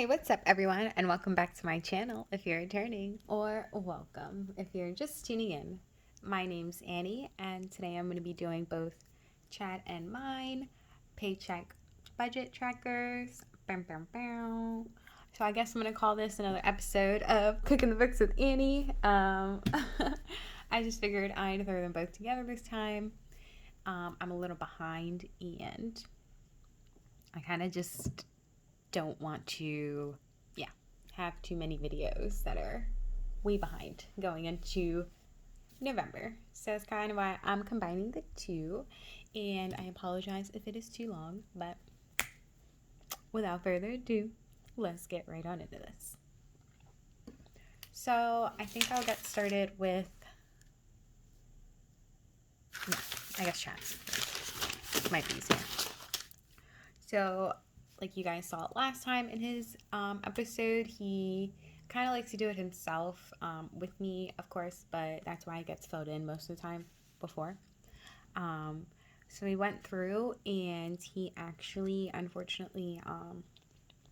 Hey, what's up, everyone, and welcome back to my channel if you're returning, or welcome if you're just tuning in. My name's Annie, and today I'm going to be doing both Chat and Mine, paycheck budget trackers. Bam, bam, bam. So I guess I'm going to call this another episode of Cooking the Books with Annie. I just figured I'd throw them both together this time. I'm a little behind, and I kind of just don't want to, have too many videos that are way behind going into November. So that's kind of why I'm combining the two. And I apologize if it is too long, but without further ado, let's get right on into this. So I think I'll get started with, chats. Might be easier. So, like you guys saw it last time in his episode, he kind of likes to do it himself with me, of course, but that's why it gets filled in most of the time before. So we went through, and he actually, unfortunately,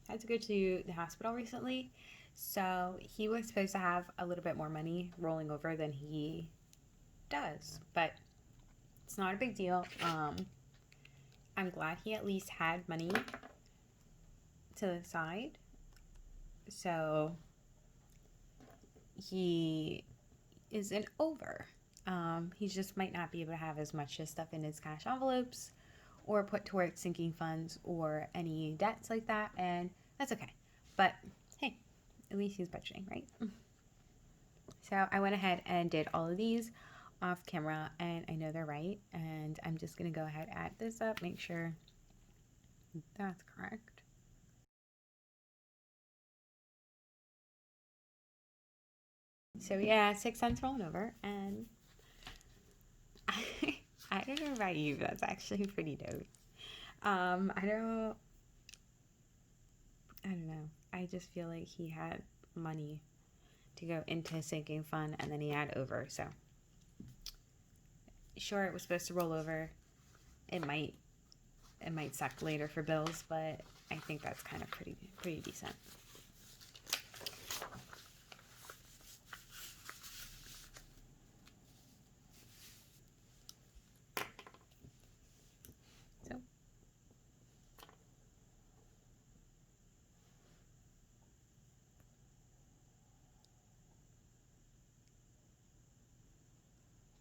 had to go to the hospital recently. So he was supposed to have a little bit more money rolling over than he does, but it's not a big deal. I'm glad he at least had money to the side. So he isn't over. He just might not be able to have as much stuff in his cash envelopes or put towards sinking funds or any debts like that, and that's okay. But hey, at least he's budgeting, right? So I went ahead and did all of these off camera, and I know they're right, and I'm just gonna go ahead and add this up, make sure that's correct. So yeah, 6 cents rolling over, and I don't know about you, but that's actually pretty dope. I don't know. I just feel like he had money to go into his sinking fund, and then he had over. So sure, it was supposed to roll over. It might suck later for bills, but I think that's kind of pretty decent. So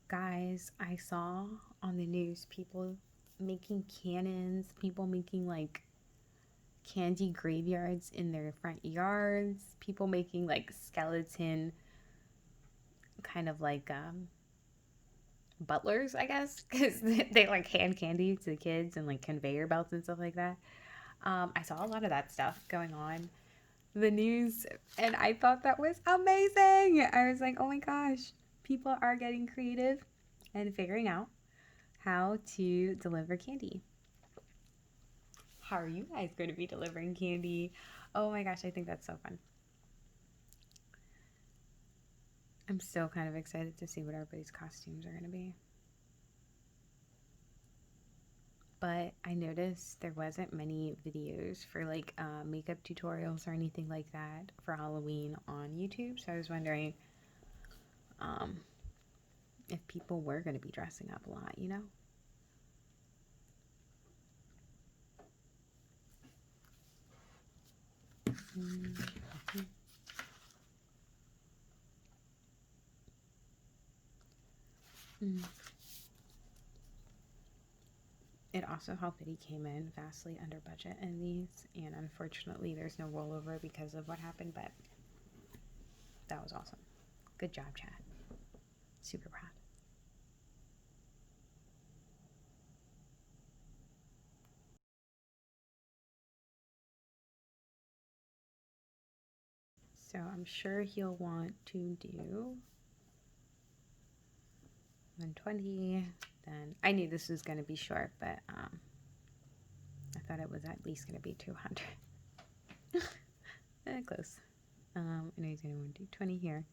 guys, I saw on the news people making cannons, people making like candy graveyards in their front yards, people making like skeleton kind of like butlers, I guess, because they like hand candy to the kids and like conveyor belts and stuff like that. I saw a lot of that stuff going on the news, and I thought that was amazing. I was like, oh my gosh, people are getting creative and figuring out how to deliver candy. How are you guys going to be delivering candy? Oh my gosh, I think that's so fun. I'm so kind of excited to see what everybody's costumes are going to be. But I noticed there wasn't many videos for like makeup tutorials or anything like that for Halloween on YouTube. So I was wondering if people were going to be dressing up a lot, you know? Mm-hmm. Mm. It also helped that he came in vastly under budget in these, and unfortunately there's no rollover because of what happened, but that was awesome. Good job, Chad. Super proud. So I'm sure he'll want to do 120. Then I knew this was going to be short, but I thought it was at least going to be 200. Close. I know he's going to want to do 20 here.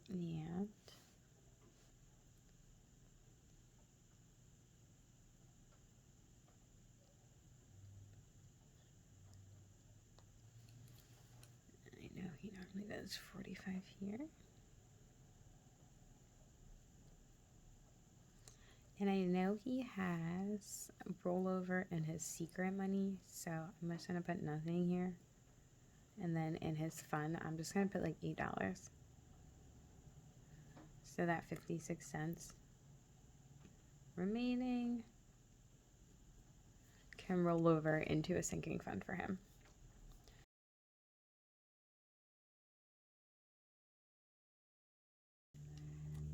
And is 45 here. And I know he has a rollover in his secret money, so I'm just gonna put nothing here. And then in his fund, I'm just gonna put like $8. So that 56 cents remaining can roll over into a sinking fund for him.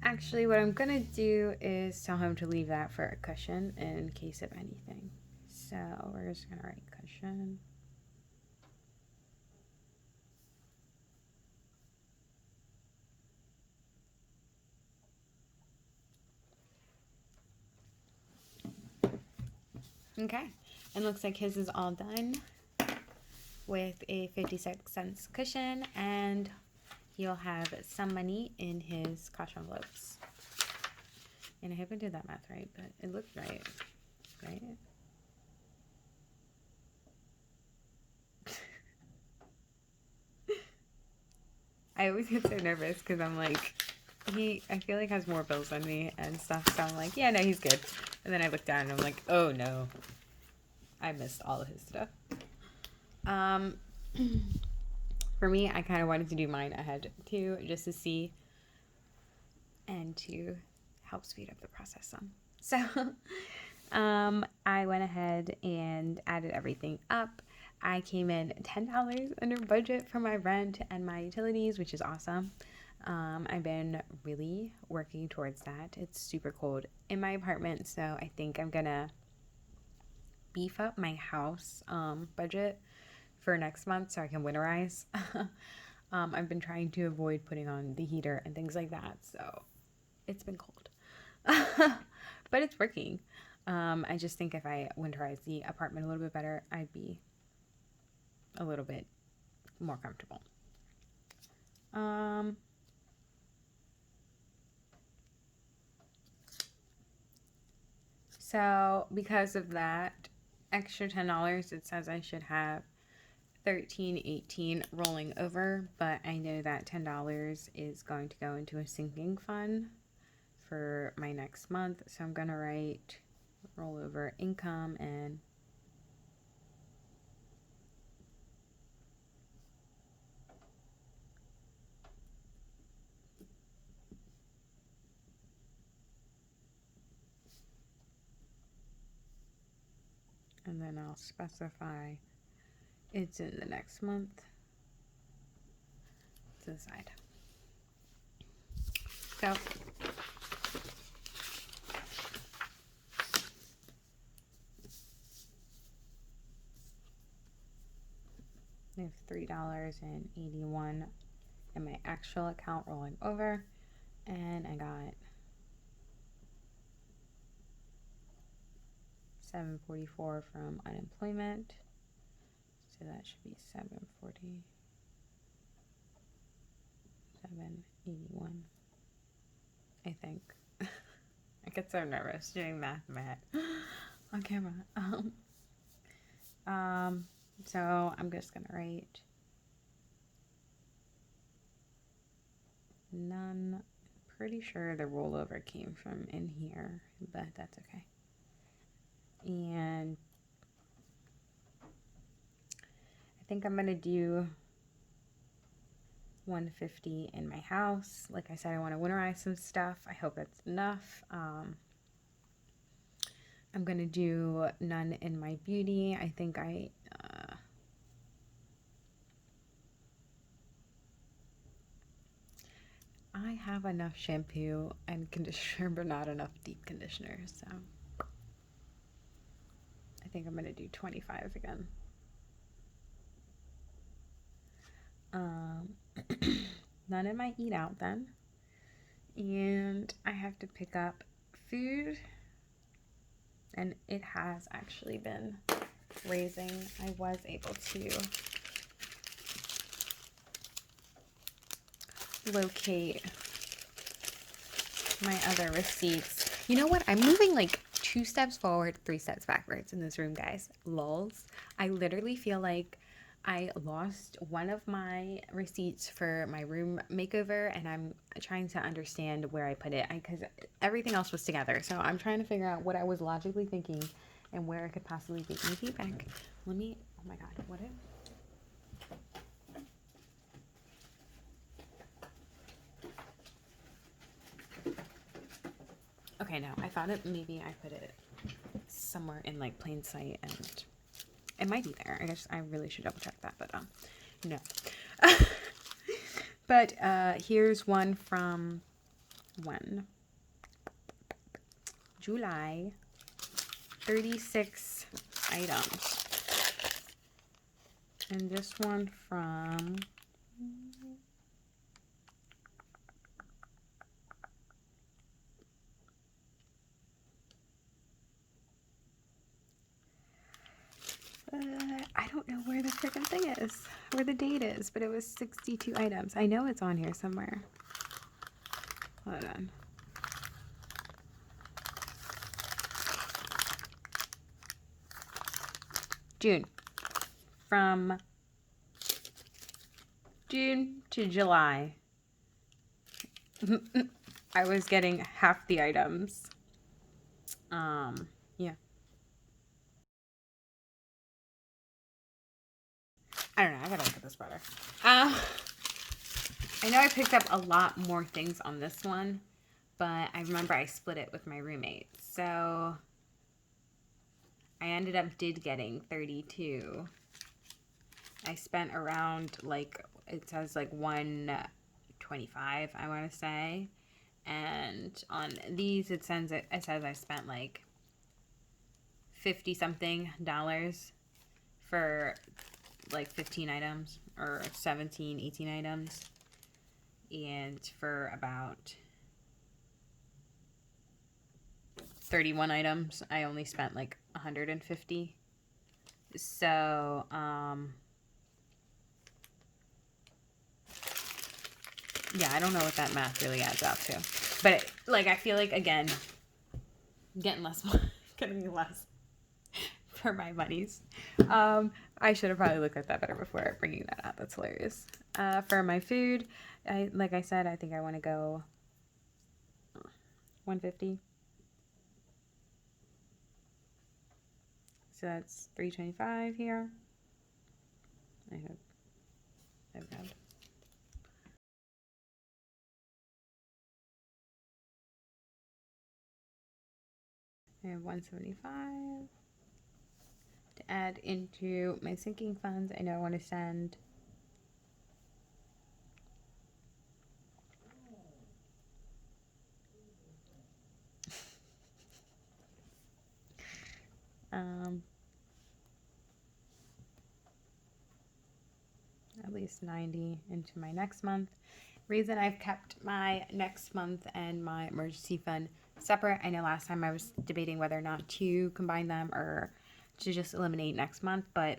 Actually, what I'm gonna do is tell him to leave that for a cushion in case of anything. So we're just gonna write cushion. Okay, and looks like his is all done with a 56 cents cushion, and he'll have some money in his cash envelopes. And I hope I did that math right, but it looked right, right? I always get so nervous because I'm like, I feel like has more bills than me and stuff, so I'm like, yeah, no, he's good. And then I look down and I'm like, oh no, I missed all of his stuff. For me, I kind of wanted to do mine ahead too, just to see and to help speed up the process some. So I went ahead and added everything up. I came in $10 under budget for my rent and my utilities, which is awesome. I've been really working towards that. It's super cold in my apartment, so I think I'm gonna beef up my house budget for next month so I can winterize. I've been trying to avoid putting on the heater and things like that, so it's been cold. But it's working. I just think if I winterize the apartment a little bit better, I'd be a little bit more comfortable. So because of that extra $10, it says I should have $13.18 rolling over, but I know that $10 is going to go into a sinking fund for my next month, so I'm gonna write rollover income and then I'll specify it's in the next month to the side. So I have $3.81 in my actual account rolling over, and I got $7.44 from unemployment, so that should be $7.40, $7.81, I think. I get so nervous doing math on camera. So I'm just gonna write none. Pretty sure the rollover came from in here, but that's okay. And I think I'm gonna do 150 in my house. Like I said, I want to winterize some stuff. I hope that's enough. I'm gonna do none in my beauty. I think I have enough shampoo and conditioner, but not enough deep conditioner, so I think I'm gonna do 25 again. None in my eat out then, and I have to pick up food, and it has actually been raising. I was able to locate my other receipts. You know what? I'm moving like 2 steps forward, 3 steps backwards in this room, guys. Lulz. I literally feel like I lost one of my receipts for my room makeover, and I'm trying to understand where I put it because everything else was together. So I'm trying to figure out what I was logically thinking and where it could possibly be. Let me be back. Let me. Oh my God! What if? Okay, no. I thought it. Maybe I put it somewhere in like plain sight, and it might be there. I guess I really should double check that, but no. But here's one from when? July. 36 items. And this one from I don't know where the freaking thing is, where the date is, but it was 62 items. I know it's on here somewhere. Hold on. June. From June to July, I was getting half the items. Yeah. I don't know. I gotta look at this better. I know I picked up a lot more things on this one, but I remember I split it with my roommate. So I ended up getting 32. I spent around like, it says like 125, I want to say. And on these, it says I spent like 50 something dollars for like 15 items or 17, 18 items. And for about 31 items, I only spent like 150. So, yeah, I don't know what that math really adds up to. But like, I feel like, again, getting less for my monies. I should have probably looked at that better before bringing that up. That's hilarious. For my food, like I said, I think I want to go 150. So that's 325 here. I hope I've got. I have 175 to add into my sinking funds. I know I want to send at least 90 into my next month. Reason I've kept my next month and my emergency fund separate. I know last time I was debating whether or not to combine them or to just eliminate next month, but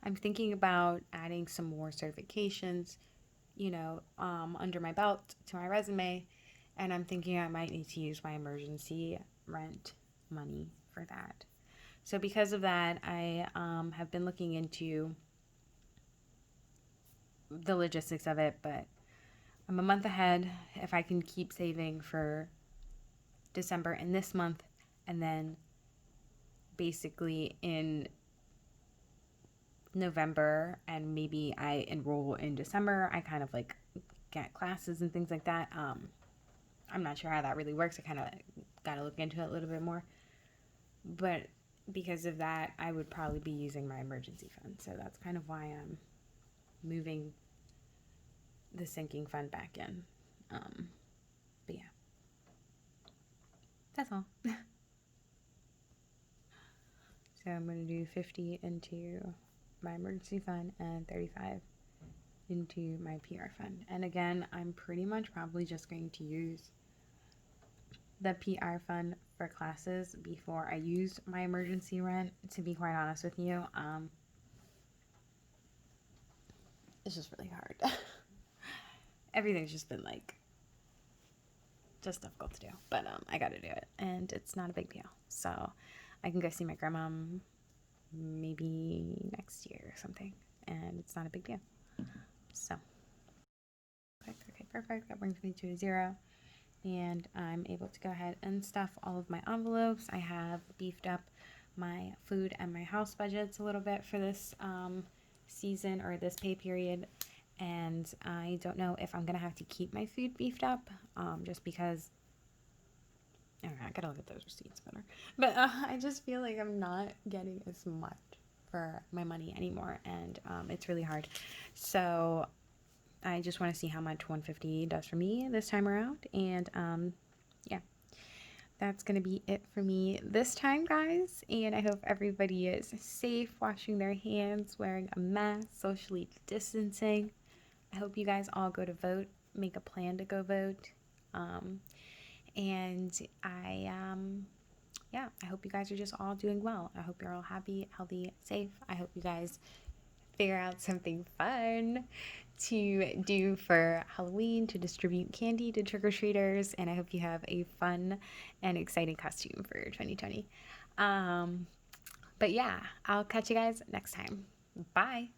I'm thinking about adding some more certifications, under my belt to my resume, and I'm thinking I might need to use my emergency rent money for that. So because of that, I have been looking into the logistics of it, but I'm a month ahead. If I can keep saving for December and this month, and then basically in November, and maybe I enroll in December, I kind of like get classes and things like that. I'm not sure how that really works. I kind of got to look into it a little bit more. But because of that, I would probably be using my emergency fund. So that's kind of why I'm moving the sinking fund back in. But yeah, that's all. So I'm going to do 50 into my emergency fund and 35 into my PR fund. And again, I'm pretty much probably just going to use the PR fund for classes before I use my emergency rent, to be quite honest with you. It's just really hard. Everything's just been like just difficult to do, but I got to do it, and it's not a big deal. So I can go see my grandma maybe next year or something, and it's not a big deal. So, okay, perfect. That brings me to a 0. And I'm able to go ahead and stuff all of my envelopes. I have beefed up my food and my house budgets a little bit for this season or this pay period, and I don't know if I'm gonna have to keep my food beefed up, just because I don't know, I gotta look at those receipts better, but I just feel like I'm not getting as much for my money anymore, and it's really hard. So I just want to see how much 150 does for me this time around, and yeah, that's going to be it for me this time, guys. And I hope everybody is safe, washing their hands, wearing a mask, socially distancing. I hope you guys all go to vote, make a plan to go vote. And yeah, I hope you guys are just all doing well. I hope you're all happy, healthy, safe. I hope you guys figure out something fun to do for Halloween, to distribute candy to trick-or-treaters, and I hope you have a fun and exciting costume for 2020. But yeah, I'll catch you guys next time. Bye.